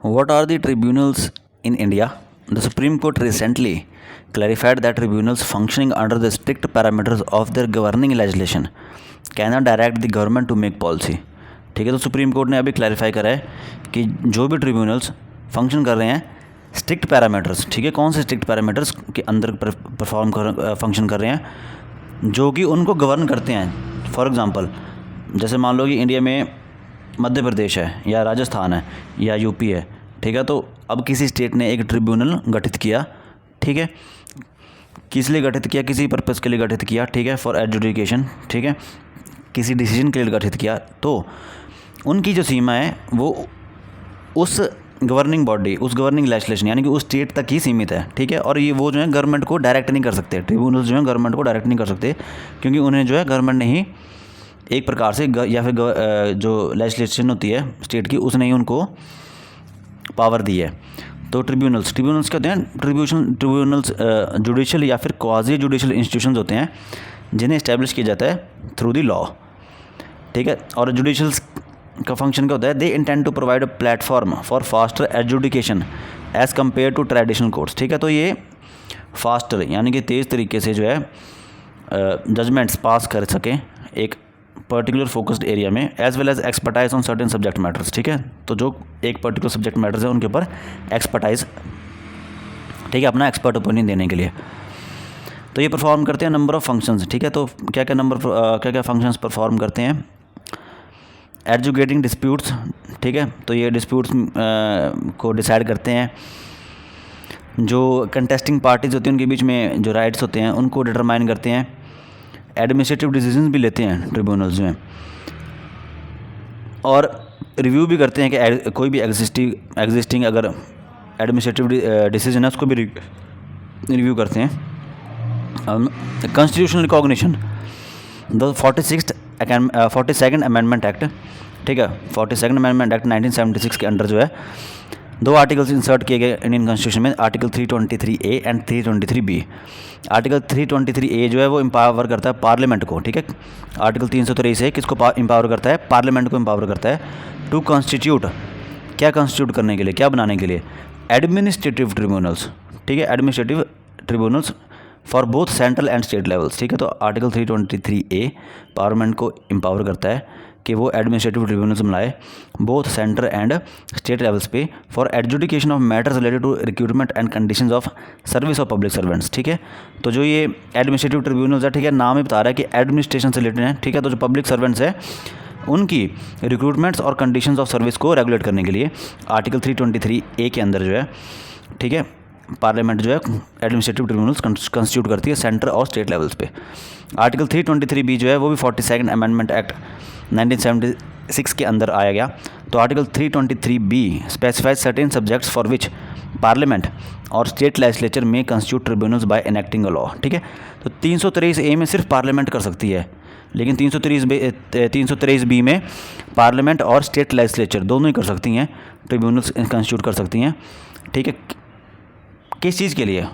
What are the tribunals in India? The Supreme Court recently clarified that tribunals functioning under the strict parameters of their governing legislation cannot direct the government to make policy. ठीक है, तो supreme court ने अभी clarify करा है कि जो भी ट्रिब्यूनल्स फंक्शन कर रहे हैं स्ट्रिक्ट पैरामीटर्स, ठीक है, कौन से स्ट्रिक्ट पैरामीटर्स के अंदर फंक्शन कर रहे हैं जो कि उनको गवर्न करते हैं. फॉर एग्जांपल, जैसे मान लो कि इंडिया में मध्य प्रदेश है या राजस्थान है या यूपी है, ठीक है, तो अब किसी स्टेट ने एक ट्रिब्यूनल गठित किया, ठीक है, किस लिए गठित किया, किसी पर्पज़ के लिए गठित किया, ठीक है, फॉर एडजुडिकेशन, ठीक है, किसी डिसीजन के लिए गठित किया, तो उनकी जो सीमा है वो उस गवर्निंग बॉडी, उस गवर्निंग लेजिस्लेशन यानी कि उस स्टेट तक ही सीमित है, ठीक है, और ये वो जो है गवर्नमेंट को डायरेक्ट नहीं कर सकते, ट्रिब्यूनल जो है गवर्नमेंट को डायरेक्ट नहीं कर सकते, क्योंकि उन्हें जो है गवर्नमेंट ने ही एक प्रकार से या फिर जो लेजिस्लेशन होती है स्टेट की उसने ही उनको पावर दी है. तो ट्रिब्यूनल्स कहते हैं, ट्रिब्यूनल्स जुडिशल या फिर क्वाजी जुडिशल इंस्टीट्यूशंस होते हैं जिन्हें इस्टेब्लिश किया जाता है थ्रू द लॉ, ठीक है. और जुडिशल्स का फंक्शन क्या होता है, they intend to provide a platform for faster adjudication as compared to traditional courts, ठीक है. तो ये फास्टर यानी कि तेज़ तरीके से जो है जजमेंट्स पास कर सकें एक पर्टिकुलर फोकस्ड एरिया में, as well as expertise on certain subject matters, ठीक है. तो जो एक पर्टिकुलर सब्जेक्ट मैटर्स है उनके ऊपर एक्सपर्टाइज, ठीक है, अपना एक्सपर्ट ओपिनियन देने के लिए. तो ये परफॉर्म करते हैं नंबर ऑफ़ फंक्शंस, ठीक है. तो क्या क्या फंक्शंस परफॉर्म करते हैं, एडजुकेटिंग डिस्प्यूट्स, ठीक है, तो ये डिस्प्यूट्स को डिसाइड करते हैं. जो कंटेस्टिंग पार्टीज़ होती हैं उनके बीच में जो राइट्स होते हैं उनको डिटरमाइन करते हैं. एडमिनिस्ट्रेटिव डिसीजंस भी लेते हैं ट्रिब्यूनल्स में, और रिव्यू भी करते हैं कि कोई भी एग्जिस्टिंग अगर एडमिनिस्ट्रेटिव डिसीजन है उसको भी रिव्यू करते हैं. Constitutional recognition, the 42nd amendment act, ठीक है, 42nd अमेंडमेंट एक्ट 1976 के अंडर जो है 2 आर्टिकल्स इंसर्ट किए गए इंडियन कॉन्स्टिट्यूशन में, article 323A and 323B. Article 323A जो है वो एम्पावर करता है पार्लियामेंट को, ठीक है. आर्टिकल 323A किसको एम्पावर करता है, पार्लियामेंट को एम्पावर करता है टू कॉन्स्टिट्यूट, क्या कॉन्स्टिट्यूट करने के लिए, क्या बनाने के लिए, एडमिनिस्ट्रेटिव ट्रिब्यूनल्स, ठीक है, administrative tribunals for both central and state levels, ठीक है. तो आर्टिकल 323A पार्लियामेंट को एम्पावर करता है कि वो एडमिनिस्ट्रेटिव ट्रिब्यूनल्स बनाए both centre and state levels पे for adjudication of matters related to recruitment and conditions of service of public servants, ठीक है. तो जो ये एडमिनिस्ट्रेटिव ट्रिब्यूनल्स है, ठीक है, नाम ही बता रहा है कि एडमिनिस्ट्रेशन से रिलेटेड है, ठीक है. तो जो पब्लिक सर्वेंट्स है उनकी रिक्रूटमेंट्स और कंडीशंस ऑफ सर्विस को रेगुलेट करने के लिए आर्टिकल 323A के अंदर जो है, ठीक है, पार्लियामेंट जो है एडमिनिस्ट्रेटिव ट्रिब्यूनल्स कंस्टिट्यूट करती है सेंटर और स्टेट लेवल्स पे. आर्टिकल 323B जो है वो भी 42nd अमेंडमेंट एक्ट 1976 के अंदर आया गया. तो article 323B specifies certain subjects for which parliament और स्टेट लेजिस्लेचर में constitute tribunals by enacting a law, ठीक है. तो 323A में सिर्फ पार्लियामेंट कर सकती है, लेकिन 323B में पार्लियामेंट और स्टेट लेजिस्लेचर दोनों ही कर सकती हैं, ट्रिब्यूनल्स कंस्टिट्यूट कर सकती हैं, ठीक है. किस चीज़ के लिए,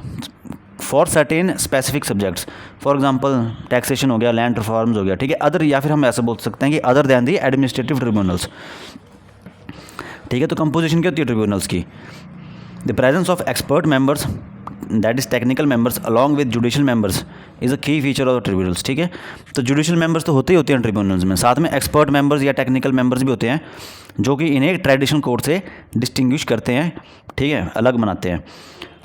for certain specific subjects, for example taxation हो गया, लैंड रिफॉर्म्स हो गया, ठीक है, अदर, या फिर हम ऐसा बोल सकते हैं कि other than the administrative tribunals, ठीक है. तो कंपोजिशन क्या होती है ट्रिब्यूनल्स की, the presence of expert members that is technical members along with judicial members is a की फीचर ऑफ ट्रिब्यूनल्स, ठीक है. तो जुडिशल मेंबर्स तो होते ही होते हैं ट्रिब्यूनल्स में, साथ में एक्सपर्ट मेंबर्स या टेक्निकल मेंबर्स भी होते हैं जो कि इन्हें ट्रेडिशनल कोर्ट से डिस्टिंग्विश करते हैं, ठीक है, अलग बनाते हैं.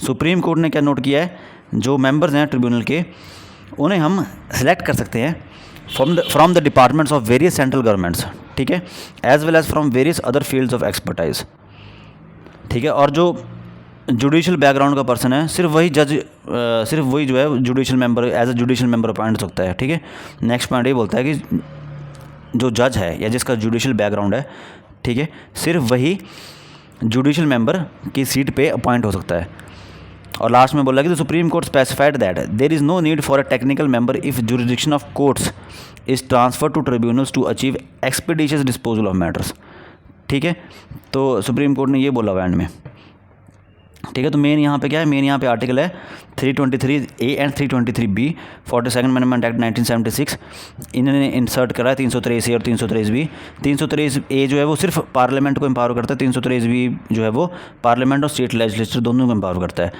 सुप्रीम कोर्ट ने क्या नोट किया है, जो मेंबर्स हैं ट्रिब्यूनल के उन्हें हम सेलेक्ट कर सकते हैं from the departments of various central governments, ठीक है, as well as from various other fields of expertise, ठीक है. और जो जुडिशल बैकग्राउंड का पर्सन है सिर्फ वही जो है judicial member as a judicial member appoint हो सकता है, ठीक है. नेक्स्ट पॉइंट ये बोलता है कि जो जज है या जिसका जुडिशल बैकग्राउंड है, ठीक है, सिर्फ वही जुडिशल मेंबर की सीट पे अपॉइंट हो सकता है. और लास्ट में बोला कि the supreme court specified that there is no need for a technical member if jurisdiction of courts is transfer to tribunals to achieve expeditious disposal of matters, ठीक है. तो सुप्रीम कोर्ट ने ये बोला हुआ एंड में, ठीक है। तो मेन यहाँ पे क्या है, मेन यहाँ पे आर्टिकल है 323A and 323B 42nd amendment act 1976 इन्होंने इंसर्ट करा है 323A और 323B। 323A जो है वो सिर्फ पार्लियामेंट को एम्पावर करता है, 323B जो है वो पार्लियामेंट और स्टेट लेजिस्लेचर दोनों को एम्पावर करता है।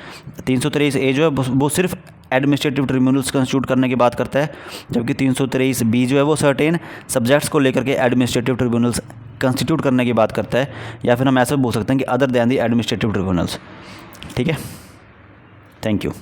323A जो है वो सिर्फ एडमिनिस्ट्रेटिव ट्रिब्यूनल्स कंस्टिट्यूट करने की बात करता है, जबकि 323B जो है वो सर्टेन सब्जेक्ट्स को लेकर के एडमिनिस्ट्रेटिव ट्रिब्यूनल्स कंस्टिट्यूट करने की बात करता है, या फिर हम ऐसा बोल सकते हैं कि other than the administrative tribunals. ठीक है, थैंक यू।